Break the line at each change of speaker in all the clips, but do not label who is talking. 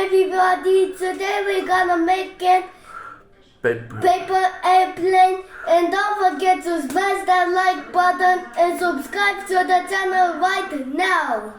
everybody, today we're gonna make it paper airplane, and don't forget to smash that like button and subscribe to the channel right now.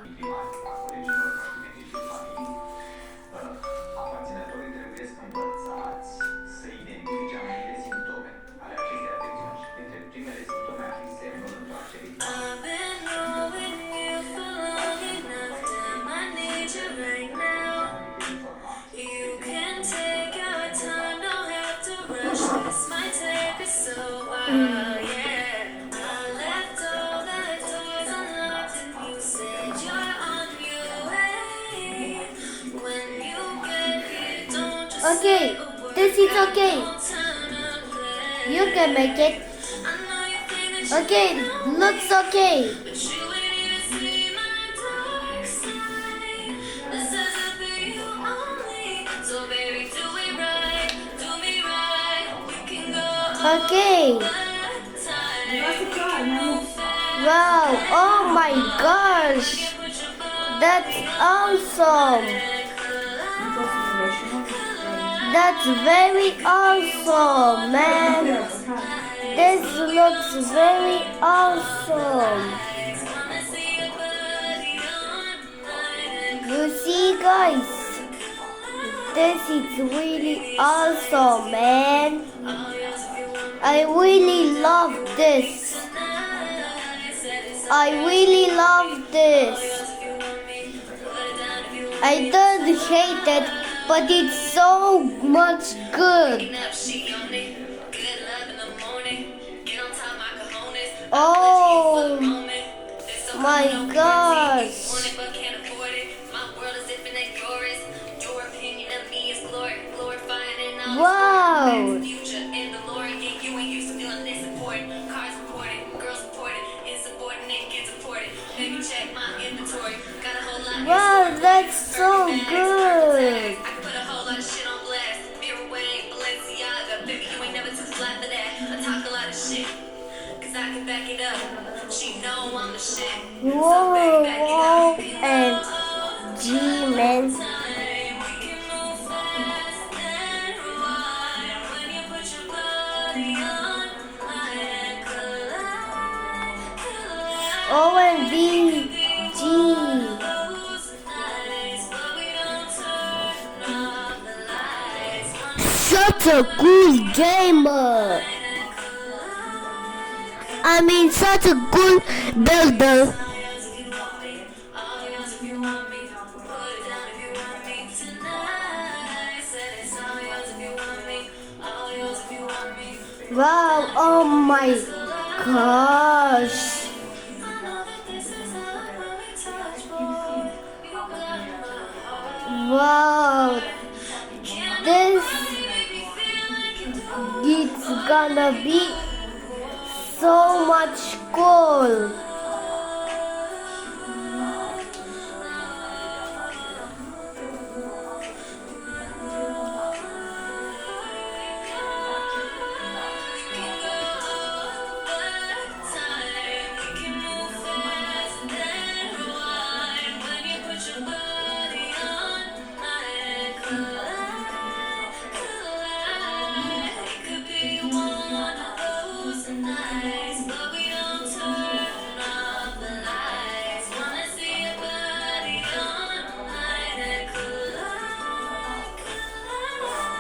Okay, this is okay. You can make it. Okay, looks okay. Okay. Wow, oh my gosh. That's awesome. That's very awesome, man. This looks very awesome. You see, guys? This is really awesome, man. I really love this. I really love this. I don't hate it, but it's so much good. Oh my gosh. Wow. Wow, that's so good. Whoa, and G-Man. OMG. Such a cool gamer. I mean, such a cool builder. Wow, oh my gosh. Wow, this is gonna be so much cool.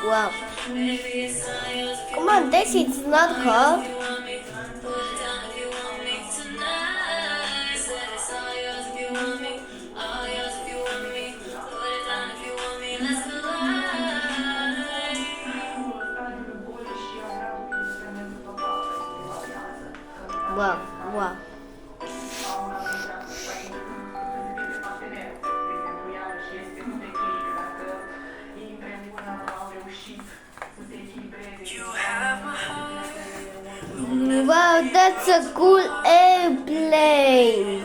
Wow. Come on, this is not hard. Wow, wow. Wow, that's a cool airplane.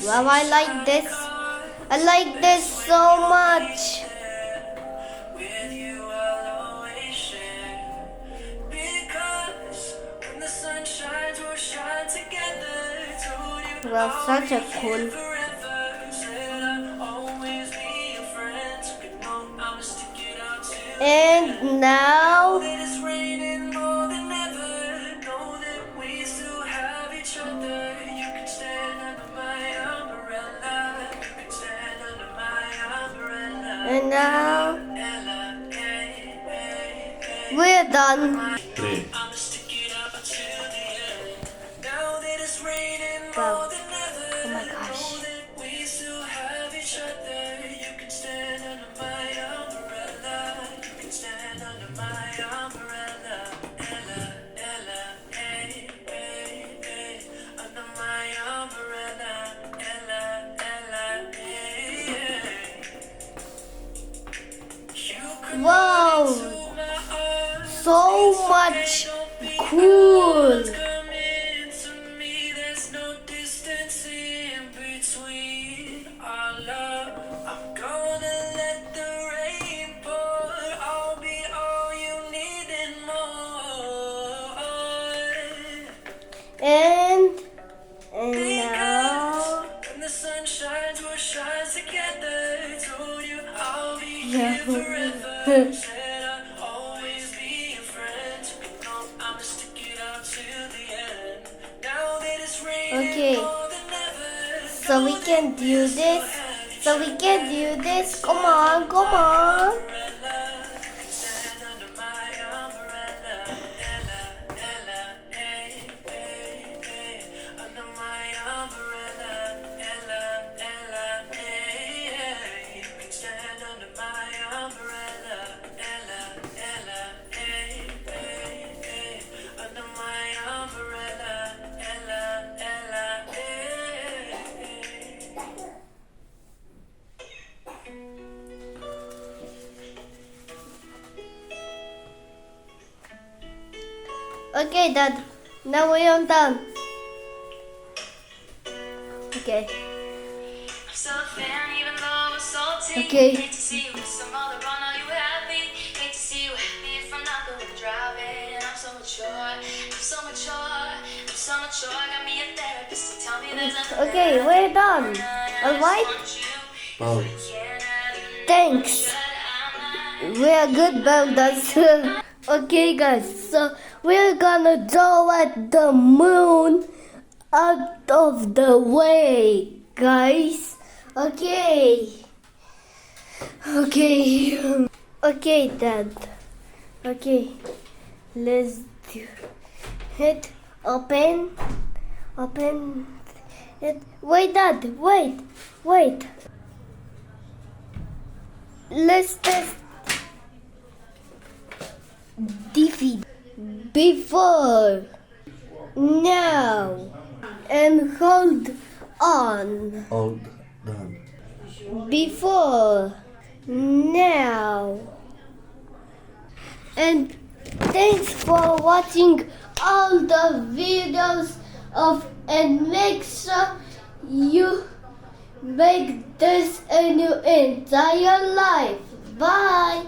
Wow, I like this. I like this so much. Because when the sun shines, we're Well, such a cool. And now we're done.
Tre.
Go. Oh my gosh. Wow, so much cool. And now
the sun shines, we'll shine together. Told you I'll be
Yeah.
here forever. Said I'll always be your friend. No, I'ma stick it out till the end. Now that it's raining
Okay.
more than ever.
so we can do this. So we can do this. Come on, come on.
Stand under my umbrella. Ella, Ella, hey, hey, hey. Under my umbrella. Ella, Ella, hey, hey. You can stand under my umbrella. Ella, Ella, hey, hey, hey. Under my umbrella. Ella, Ella, hey, hey.
Okay, Dad. Now we are done. Okay.
I'm still a fan, even though it's salty.
Okay.
Hate to see you with some other runner, you happy. Hate to see you happy if I'm not the one driving. I'm so mature, I'm so mature, I'm so mature. Got me a therapist to tell me there's nothing.
Okay, we're done. Alright?
Pause.
Thanks. We are good builders. Okay, guys. So we're gonna draw at the moon out of the way, guys. Okay. Okay. Okay, Dad. Okay. Let's do it. Open it. Wait, Dad. Wait. Let's test defeat before, now, and hold on.
All done.
Before, now, and thanks for watching all the videos of, and make sure you make this in your entire life. Bye.